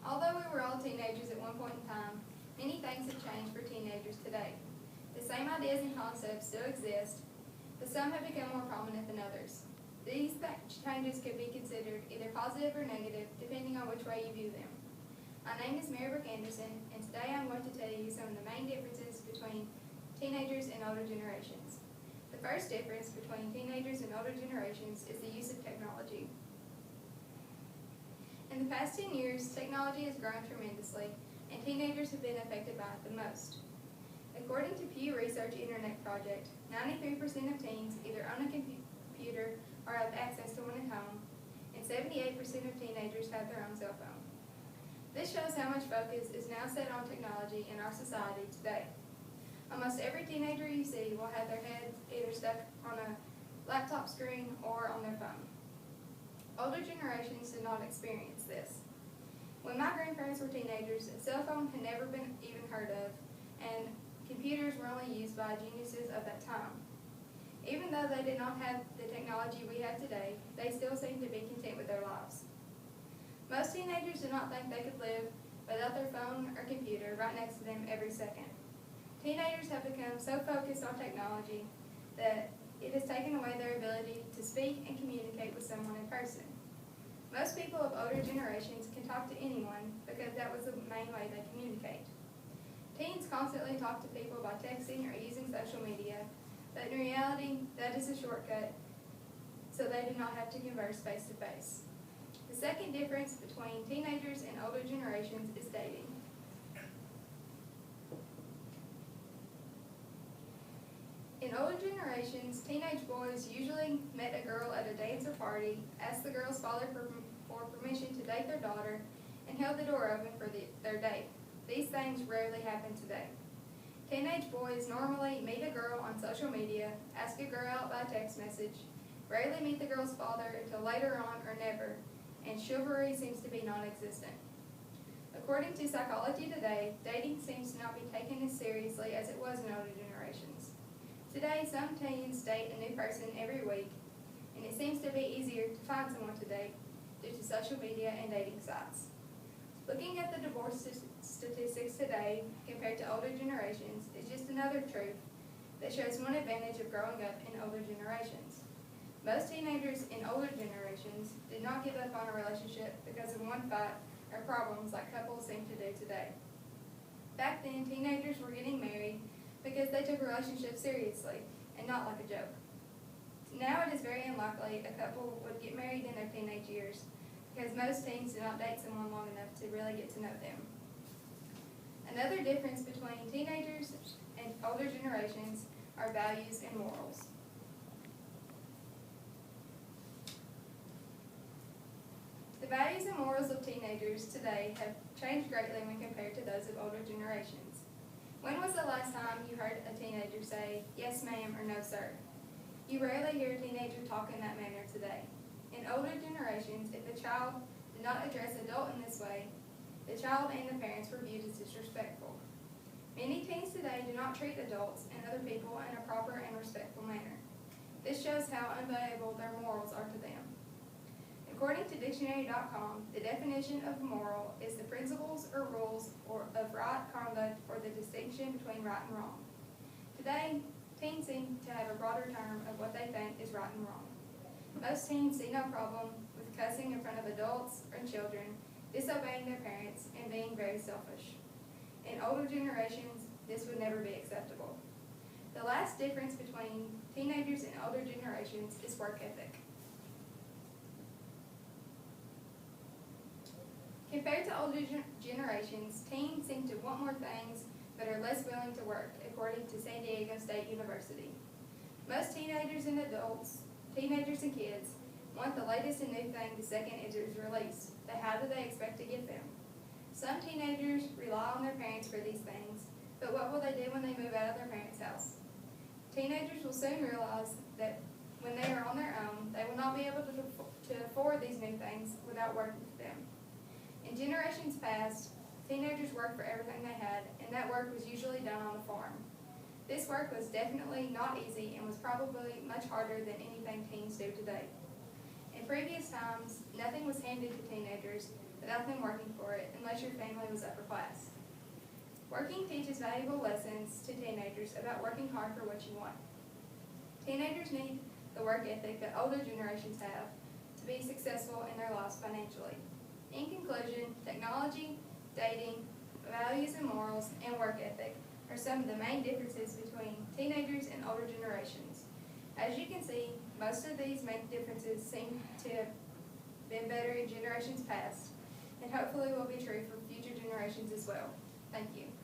Although we were all teenagers at one point in time, many things have changed for teenagers today. The same ideas and concepts still exist, but some have become more prominent than others. These changes could be considered either positive or negative, depending on which way you view them. My name is Mary Brooke Anderson, and today I'm going to tell you some of the main differences between teenagers and older generations. The first difference between teenagers and older generations is the use of technology. In the past 10 years, technology has grown tremendously, and teenagers have been affected by it the most. According to Pew Research Internet Project, 93% of teens either own a computer or have access to one at home, and 78% of teenagers have their own cell phone. This shows how much focus is now set on technology in our society today. Almost every teenager you see will have their head either stuck on a laptop screen or on their phone. Older generations did not experience this. When my grandparents were teenagers, a cell phone had never been even heard of, and computers were only used by geniuses of that time. Even though they did not have the technology we have today, they still seemed to be content with their lives. Most teenagers do not think they could live without their phone or computer right next to them every second. Teenagers have become so focused on technology that it has taken away their ability to speak and communicate with someone in person. Most people of older generations can talk to anyone because that was the main way they communicate. Teens constantly talk to people by texting or using social media, but in reality, that is a shortcut, so they do not have to converse face to face. The second difference between teenagers and older generations is dating. In older generations, teenage boys usually met a girl at a dance or party, asked the girl's father for permission to date their daughter, and held the door open for their date. These things rarely happen today. Teenage boys normally meet a girl on social media, ask a girl out by text message, rarely meet the girl's father until later on or never, and chivalry seems to be non-existent. According to Psychology Today, dating seems to not be taken as seriously as it was in older generations. Today, some teens date a new person every week, and it seems to be easier to find someone to date due to social media and dating sites. Looking at the divorce statistics today compared to older generations is just another truth that shows one advantage of growing up in older generations. Most teenagers in older generations did not give up on a relationship because of one fight or problems like couples seem to do today. Back then, teenagers were getting married because they took relationships seriously and not like a joke. Now it is very unlikely a couple would get married in their teenage years because most teens do not date someone long enough to really get to know them. Another difference between teenagers and older generations are values and morals. The values and morals of teenagers today have changed greatly when compared to those of older generations. When was the last time you heard a teenager say, "Yes, ma'am," or "No, sir"? You rarely hear a teenager talk in that manner today. In older generations, if a child did not address an adult in this way, the child and the parents were viewed as disrespectful. Many teens today do not treat adults and other people in a proper and respectful manner. This shows how unvaluable their morals are to them. According to dictionary.com, the definition of moral is the principles or rules of right conduct or the distinction between right and wrong. Today, teens seem to have a broader term of what they think is right and wrong. Most teens see no problem with cussing in front of adults or children, disobeying their parents, and being very selfish. In older generations, this would never be acceptable. The last difference between teenagers and older generations is work ethic. Compared to older generations, teens seem to want more things but are less willing to work, according to San Diego State University. Most teenagers and kids, want the latest and new thing the second it is released, but how do they expect to get them? Some teenagers rely on their parents for these things, but what will they do when they move out of their parents' house? Teenagers will soon realize that when they are on their own, they will not be able to afford these new things without working for them. In generations past, teenagers worked for everything they had, and that work was usually done on a farm. This work was definitely not easy and was probably much harder than anything teens do today. In In previous times, nothing was handed to teenagers without them working for it unless your family was upper class. Working teaches valuable lessons to teenagers about working hard for what you want. Teenagers need the work ethic that older generations have to be successful in their lives financially. In conclusion, technology, dating, values and morals, and work ethic are some of the main differences between teenagers and older generations. As you can see, most of these main differences seem to have been better in generations past, and hopefully will be true for future generations as well. Thank you.